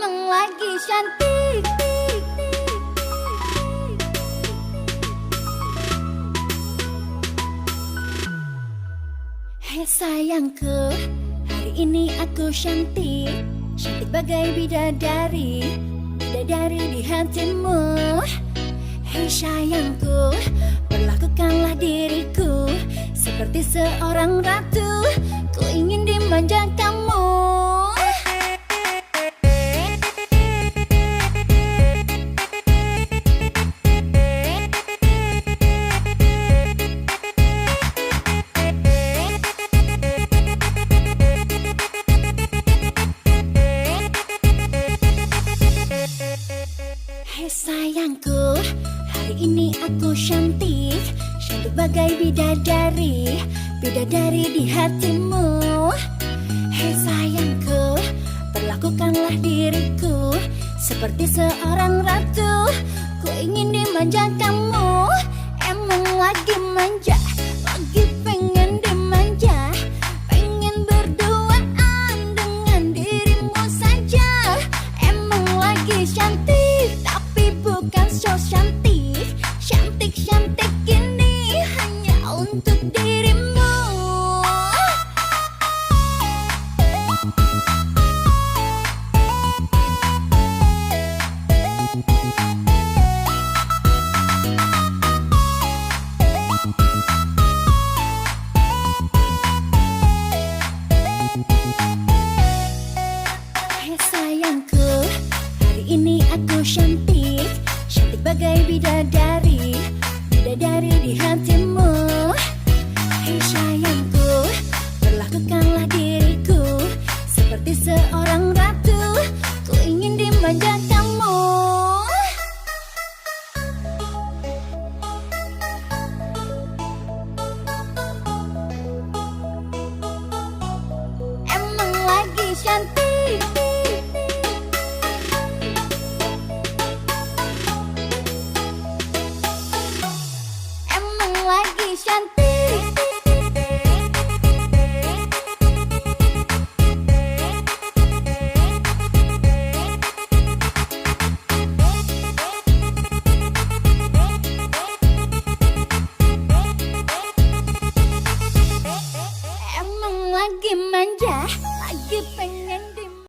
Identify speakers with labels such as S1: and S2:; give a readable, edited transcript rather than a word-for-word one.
S1: emang lagi cantik. Hei sayangku, hari ini aku cantik, cantik bagai bidadari, bidadari di hatimu. Hei sayangku, perlakukanlah diriku seperti seorang ratu, ku ingin dimanja kamu. Hei sayangku, hari ini aku cantik, cantik bagai bidadari, bidadari di hatimu. Hei sayangku, perlakukanlah diriku seperti seorang ratu, ku ingin dimanja kamu. Emang lagi manja, lagi pengen dimanja, pengen berduaan dengan dirimu saja. Emang lagi cantik, tapi bukan so cantik, cantik-cantik ini hanya untuk dirimu. Hei sayangku, hari ini aku cantik, cantik bagai bidadari, bidadari di hatimu. Hei sayangku,